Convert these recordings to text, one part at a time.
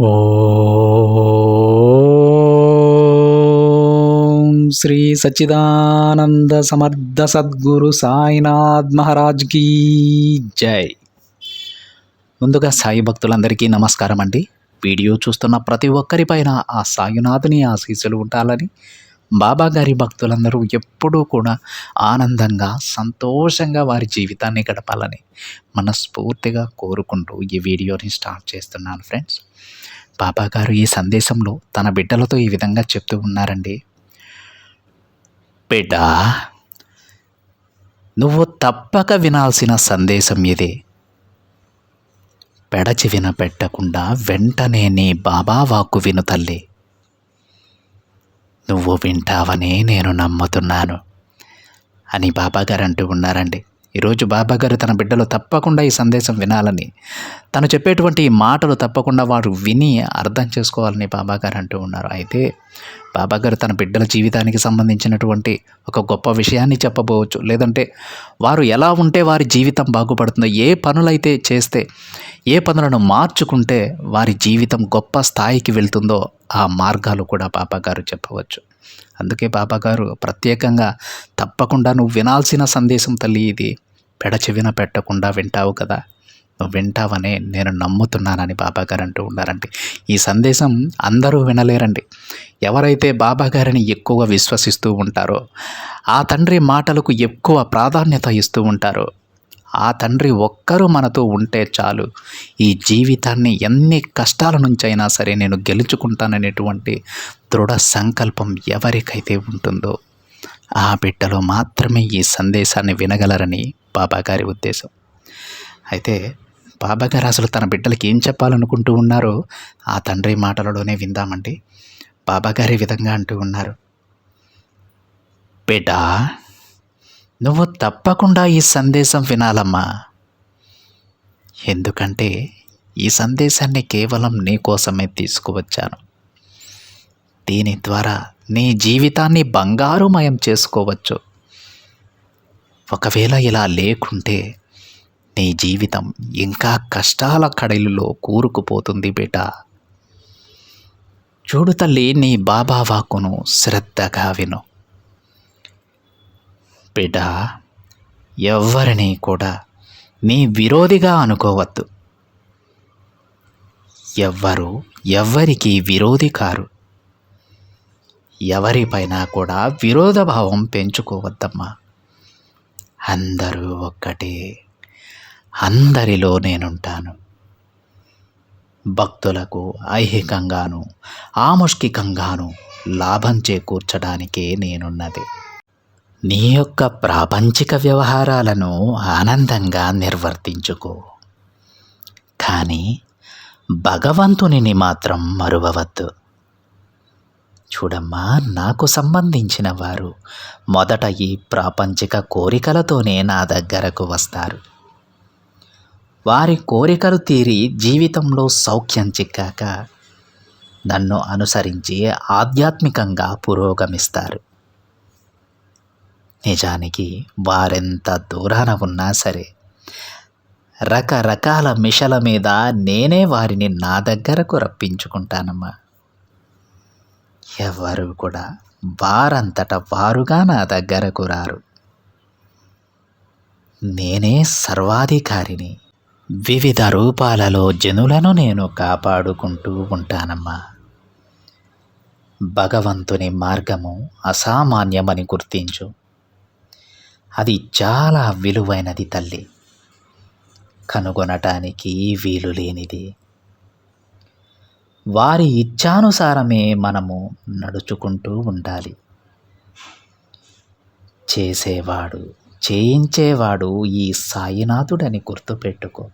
ఓం శ్రీ సచ్చిదానంద సమర్థ సద్గురు సాయినాథ్ మహారాజ్ కీ జై. ముందుగా సాయి భక్తులందరికీ నమస్కారం అండి. వీడియో చూస్తున్న ప్రతి ఒక్కరిపైన ఆ సాయినాథుని ఆశీస్సులు ఉండాలని, బాబా గారి భక్తులందరూ ఎప్పుడూ కూడా ఆనందంగా సంతోషంగా వారి జీవితాన్ని గడపాలని మనస్ఫూర్తిగా కోరుకుంటూ ఈ వీడియోని స్టార్ట్ చేస్తున్నాను ఫ్రెండ్స్. బాబా గారు ఈ సందేశంలో తన బిడ్డలతో ఈ విధంగా చెప్తూ ఉన్నారండి. బిడ్డ, నువ్వు తప్పక వినాల్సిన సందేశం ఇదే. పెడచెవిన పెట్టకుండా వెంటనే నీ బాబా వాక్కు విను తల్లి. నువ్వు వింటావని నేను నమ్ముతున్నాను అని బాబాగారు అంటూ ఉన్నారండి. ఈరోజు బాబాగారు తన బిడ్డలు తప్పకుండా ఈ సందేశం వినాలని, తను చెప్పేటువంటి ఈ మాటలు తప్పకుండా వారు విని అర్థం చేసుకోవాలని బాబాగారు అంటూ ఉన్నారు. అయితే బాబాగారు తన బిడ్డల జీవితానికి సంబంధించినటువంటి ఒక గొప్ప విషయాన్ని చెప్పబోవచ్చు. లేదంటే వారు ఎలా ఉంటే వారి జీవితం బాగుపడుతుందో, ఏ పనులైతే చేస్తే, ఏ పనులను మార్చుకుంటే వారి జీవితం గొప్ప స్థాయికి వెళ్తుందో ఆ మార్గాలు కూడా బాబాగారు చెప్పవచ్చు. అందుకే బాబాగారు ప్రత్యేకంగా తప్పకుండా నువ్వు వినాల్సిన సందేశం తల్లి ఇది, పెడచెవిన పెట్టకుండా వింటావు కదా, నువ్వు వింటావనే నేను నమ్ముతున్నానని బాబాగారు అంటూ ఉన్నారండి. ఈ సందేశం అందరూ వినలేరండి. ఎవరైతే బాబాగారిని ఎక్కువగా విశ్వసిస్తూ ఉంటారో, ఆ తండ్రి మాటలకు ఎక్కువ ప్రాధాన్యత ఇస్తూ ఉంటారో, ఆ తండ్రి ఒక్కరూ మనతో ఉంటే చాలు, ఈ జీవితాన్ని ఎన్ని కష్టాల నుంచైనా సరే నేను గెలుచుకుంటాననేటువంటి దృఢ సంకల్పం ఎవరికైతే ఉంటుందో ఆ బిడ్డలో మాత్రమే ఈ సందేశాన్ని వినగలరని బాబాగారి ఉద్దేశం. అయితే బాబాగారు అసలు తన బిడ్డలకి ఏం చెప్పాలనుకుంటూ ఉన్నారో ఆ తండ్రి మాటలలోనే విందామండి. బాబాగారి విధంగా అంటూ ఉన్నారు. బిడ్డ, నువ్వు తప్పకుండా ఈ సందేశం వినాలమ్మా. ఎందుకంటే ఈ సందేశాన్ని కేవలం నీ కోసమే తీసుకువచ్చాను. దీని ద్వారా నీ జీవితాన్ని బంగారుమయం చేసుకోవచ్చు. ఒకవేళ ఇలా లేకుంటే నీ జీవితం ఇంకా కష్టాల కడలిలో కూరుకుపోతుంది బిడ్డ. చూడు తల్లి, నీ బాబా వాక్కును శ్రద్ధగా విను. బిడ్డ, ఎవ్వరిని కూడా నీ విరోధిగా అనుకోవద్దు. ఎవ్వరికి విరోధి కారు. ఎవరిపైన కూడా విరోధ భావం పెంచుకోవద్దమ్మా. అందరూ ఒక్కటే, అందరిలో నేనుంటాను. భక్తులకు ఐహికంగాను ఆముష్కికంగాను లాభం చేకూర్చడానికే నేనున్నది. నీ యొక్క ప్రాపంచిక వ్యవహారాలను ఆనందంగా నిర్వర్తించుకో, కానీ భగవంతునిని మాత్రం మరువవద్దు. చూడమ్మా, నాకు సంబంధించిన వారు మొదట ఈ ప్రాపంచిక కోరికలతోనే నా దగ్గరకు వస్తారు. వారి కోరికలు తీరి జీవితంలో సౌఖ్యం చిక్కాక నన్ను అనుసరించి ఆధ్యాత్మికంగా పురోగమిస్తారు. నిజానికి వారెంత దూరాన ఉన్నా సరే రకరకాల మిషల మీద నేనే వారిని నా దగ్గరకు రప్పించుకుంటానమ్మా. ఎవరు కూడా వారంతట వారుగా నా దగ్గరకు రారు. నేనే సర్వాధికారిని. వివిధ రూపాలలో జనులను నేను కాపాడుకుంటూ ఉంటానమ్మా. భగవంతుని మార్గము అసామాన్యమని గుర్తించు. అది చాలా విలువైనది తల్లి, కనుగొనటానికి వీలు లేనిది. వారి ఇచ్ఛానుసారమే మనము నడుచుకుంటూ ఉండాలి. చేసేవాడు చేయించేవాడు ఈ సాయినాథుడని గుర్తుపెట్టుకో.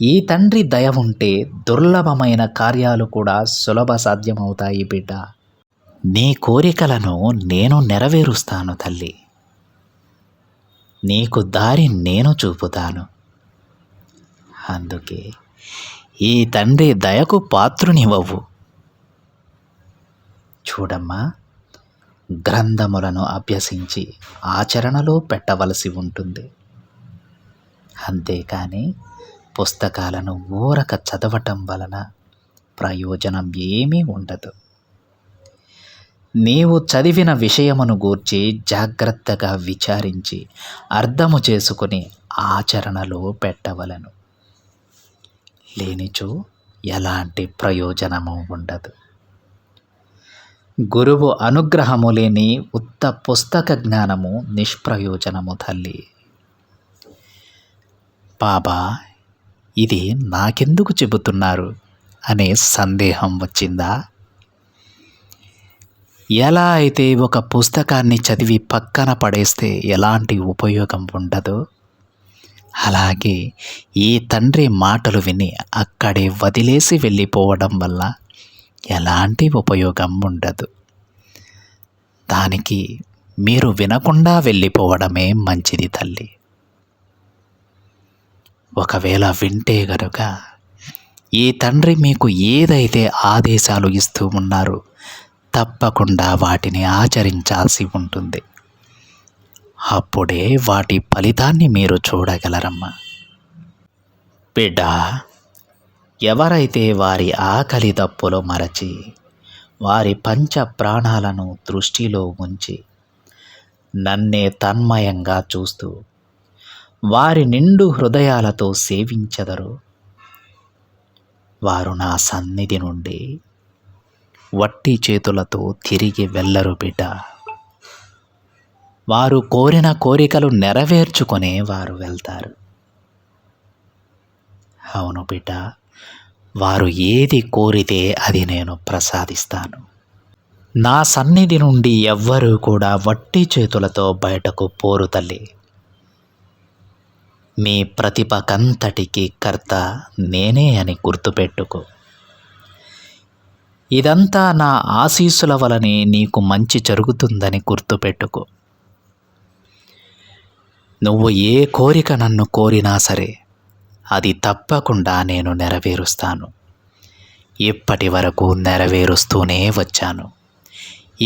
ఈ తండ్రి దయ ఉంటే దుర్లభమైన కార్యాలు కూడా సులభ సాధ్యమవుతాయి బిడ్డ. నీ కోరికలను నేను నెరవేరుస్తాను తల్లి. నీకు దారి నేను చూపుతాను. అందుకే ఈ తండ్రి దయకు పాత్రునివ్వవు. చూడమ్మా, గ్రంథములను అభ్యసించి ఆచరణలో పెట్టవలసి ఉంటుంది. అంతేకాని పుస్తకాలను ఊరక చదవటం వలన ప్రయోజనం ఏమీ ఉండదు. నీవు చదివిన విషయమును గూర్చి జాగ్రత్తగా విచారించి అర్థము చేసుకుని ఆచరణలో పెట్టవలను. లేనిచో ఎలాంటి ప్రయోజనము ఉండదు. గురువు అనుగ్రహము లేని ఉత్త పుస్తక జ్ఞానము నిష్ప్రయోజనము తల్లి. బాబా ఇది నాకెందుకు చెబుతున్నారు అనే సందేహం వచ్చిందా? ఎలా అయితే ఒక పుస్తకాన్ని చదివి పక్కన పడేస్తే ఎలాంటి ఉపయోగం ఉండదో, అలాగే ఈ తండ్రి మాటలు విని అక్కడే వదిలేసి వెళ్ళిపోవడం వల్ల ఎలాంటి ఉపయోగం ఉండదు. దానికి మీరు వినకుండా వెళ్ళిపోవడమే మంచిది తల్లి. ఒకవేళ వింటే గనుక ఈ తండ్రి మీకు ఏదైతే ఆదేశాలు ఇస్తూ ఉన్నారో తప్పకుండా వాటిని ఆచరించాల్సి ఉంటుంది. అప్పుడే వాటి ఫలితాన్ని మీరు చూడగలరమ్మా. బిడ్డ, ఎవరైతే వారి ఆకలి దప్పులు మరచి వారి పంచ ప్రాణాలను దృష్టిలో ఉంచి నన్నే తన్మయంగా చూస్తూ వారి నిండు హృదయాలతో సేవించెదరో వారు నా సన్నిధి నుండి వట్టి చేతులతో తిరిగి వెళ్ళరు బిడ్డ. వారు కోరిన కోరికలు నెరవేర్చుకునే వారు వెళ్తారు. అవును బిడ్డ, వారు ఏది కోరితే అది నేను ప్రసాదిస్తాను. నా సన్నిధి నుండి ఎవ్వరూ కూడా వట్టి చేతులతో బయటకు పోరు తల్లి. మీ ప్రతిభకంతటికి కర్త నేనే అని గుర్తుపెట్టుకో. ఇదంతా నా ఆశీస్సుల వలనే నీకు మంచి జరుగుతుందని గుర్తుపెట్టుకో. నువ్వు ఏ కోరిక నన్ను కోరినా సరే అది తప్పకుండా నేను నెరవేరుస్తాను. ఇప్పటి వరకు నెరవేరుస్తూనే వచ్చాను,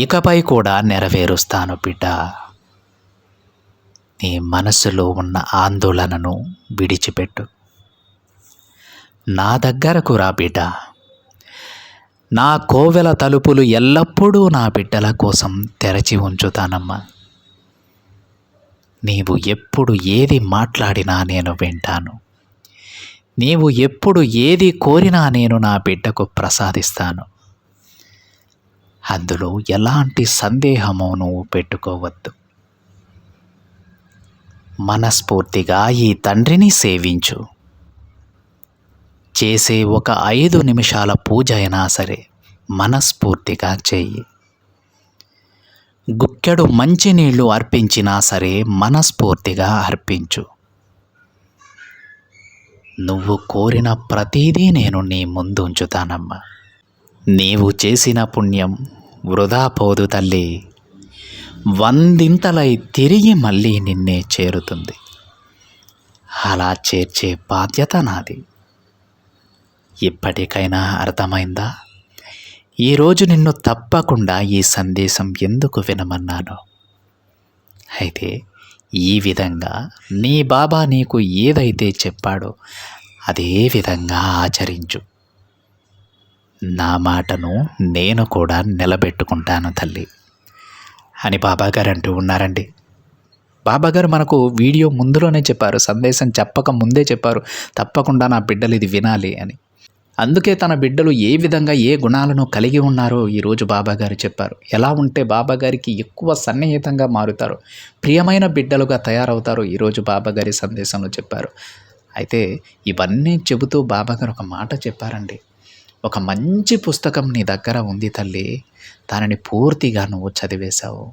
ఇకపై కూడా నెరవేరుస్తాను బిడ్డ. నీ మనసులో ఉన్న ఆందోళనను విడిచిపెట్టు. నా దగ్గరకు రా బిడ్డ. నా కోవెల తలుపులు ఎల్లప్పుడూ నా బిడ్డల కోసం తెరచి ఉంచుతానమ్మా. నీవు ఎప్పుడు ఏది మాట్లాడినా నేను వింటాను. నీవు ఎప్పుడు ఏది కోరినా నేను నా బిడ్డకు ప్రసాదిస్తాను. అందులో ఎలాంటి సందేహమో నువ్వు పెట్టుకోవద్దు. మనస్ఫూర్తిగా ఈ తండ్రిని సేవించు. చేసే ఒక 5 నిమిషాల పూజ అయినా సరే మనస్ఫూర్తిగా చెయ్యి. గుక్కెడు మంచినీళ్ళు అర్పించినా సరే మనస్ఫూర్తిగా అర్పించు. నువ్వు కోరిన ప్రతిదీ నేను నీ ముందు ఉంచుతానమ్మా. నీవు చేసిన పుణ్యం వృధా పోదు తల్లి. 100ంతలై తిరిగి మళ్ళీ నిన్నే చేరుతుంది. అలా చేర్చే బాధ్యత నాది. ఇప్పటికైనా అర్థమైందా? ఈరోజు నిన్ను తప్పకుండా ఈ సందేశం ఎందుకు వినమన్నాను? అయితే ఈ విధంగా నీ బాబా నీకు ఏదైతే చెప్పాడో అదే విధంగా ఆచరించు. నా మాటను నేను కూడా నిలబెట్టుకుంటాను తల్లి అని బాబాగారు అంటూ ఉన్నారండి. బాబాగారు మనకు వీడియో ముందులోనే చెప్పారు, సందేశం చెప్పక ముందే చెప్పారు, తప్పకుండా నా బిడ్డలు ఇది వినాలి అని. అందుకే తన బిడ్డలు ఏ విధంగా ఏ గుణాలను కలిగి ఉన్నారో ఈరోజు బాబాగారు చెప్పారు. ఎలా ఉంటే బాబాగారికి ఎక్కువ సన్నిహితంగా మారుతారు, ప్రియమైన బిడ్డలుగా తయారవుతారు, ఈరోజు బాబాగారి సందేశంలో చెప్పారు. అయితే ఇవన్నీ చెబుతూ బాబాగారు ఒక మాట చెప్పారండి. ఒక మంచి పుస్తకం నీ దగ్గర ఉంది తల్లి, దానిని పూర్తిగా నువ్వు చదివేశావు,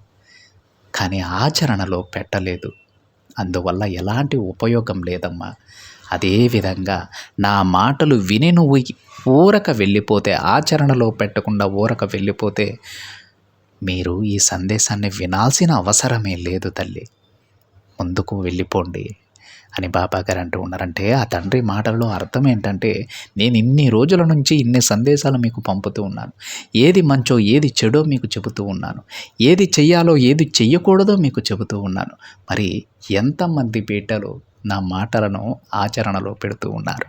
కానీ ఆచరణలో పెట్టలేదు, అందువల్ల ఎలాంటి ఉపయోగం లేదమ్మా. అదేవిధంగా నా మాటలు విని నువ్వు ఊరక వెళ్ళిపోతే, ఆచరణలో పెట్టకుండా ఊరక వెళ్ళిపోతే మీరు ఈ సందేశాన్ని వినాల్సిన అవసరమే లేదు తల్లి. ముందుకు వెళ్ళిపోండి అని బాబాగారు అంటూ ఉన్నారంటే ఆ తండ్రి మాటల్లో అర్థం ఏంటంటే, నేను ఇన్ని రోజుల నుంచి ఇన్ని సందేశాలు మీకు పంపుతూ ఉన్నాను, ఏది మంచో ఏది చెడో మీకు చెబుతూ ఉన్నాను, ఏది చెయ్యాలో ఏది చెయ్యకూడదో మీకు చెబుతూ ఉన్నాను. మరి ఎంతమంది బిడ్డలు నా మాటలను ఆచరణలో పెడుతూ ఉన్నారు?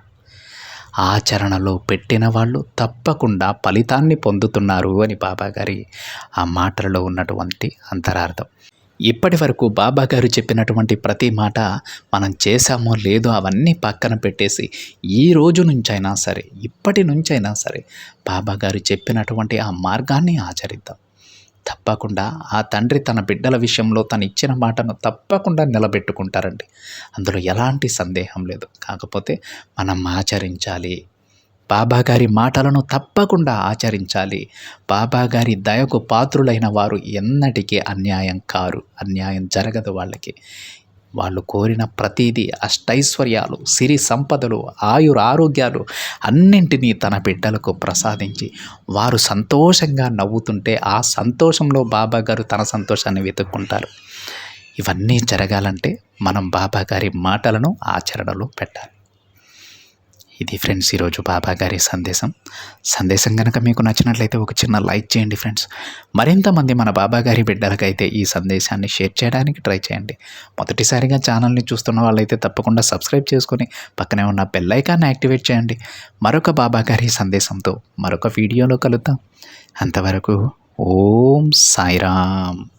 ఆచరణలో పెట్టిన వాళ్ళు తప్పకుండా ఫలితాన్ని పొందుతున్నారు అని బాబాగారి ఆ మాటలలో ఉన్నటువంటి అంతరార్థం. ఇప్పటి వరకు బాబాగారు చెప్పినటువంటి ప్రతి మాట మనం చేశామో లేదో అవన్నీ పక్కన పెట్టేసి ఈ రోజు నుంచైనా సరే, ఇప్పటి నుంచైనా సరే బాబాగారు చెప్పినటువంటి ఆ మార్గాన్ని ఆచరిద్దాం. తప్పకుండా ఆ తండ్రి తన బిడ్డల విషయంలో తను ఇచ్చిన మాటను తప్పకుండా నిలబెట్టుకుంటారండి. అందులో ఎలాంటి సందేహం లేదు. కాకపోతే మనం ఆచరించాలి. బాబాగారి మాటలను తప్పకుండా ఆచరించాలి. బాబాగారి దయకు పాత్రులైన వారు ఎన్నటికీ అన్యాయం కారు. అన్యాయం జరగదు వాళ్ళకి. వాళ్ళు కోరిన ప్రతీదీ అష్టైశ్వర్యాలు, సిరి సంపదలు, ఆయురారోగ్యాలు అన్నింటినీ తన బిడ్డలకు ప్రసాదించి వారు సంతోషంగా నవ్వుతుంటే ఆ సంతోషంలో బాబాగారు తన సంతోషాన్ని వెతుక్కుంటారు. ఇవన్నీ జరగాలంటే మనం బాబాగారి మాటలను ఆచరణలో పెట్టాలి. ఇది ఫ్రెండ్స్ ఈరోజు బాబాగారి సందేశం కనుక మీకు నచ్చినట్లయితే ఒక చిన్న లైక్ చేయండి ఫ్రెండ్స్. మరింతమంది మన బాబాగారి బిడ్డలకైతే ఈ సందేశాన్ని షేర్ చేయడానికి ట్రై చేయండి. మొదటిసారిగా ఛానల్ని చూస్తున్న వాళ్ళైతే తప్పకుండా సబ్స్క్రైబ్ చేసుకొని పక్కనే ఉన్న బెల్ ఐకాన్ని యాక్టివేట్ చేయండి. మరొక బాబాగారి సందేశంతో మరొక వీడియోలో కలుద్దాం. అంతవరకు ఓం సాయిరామ్.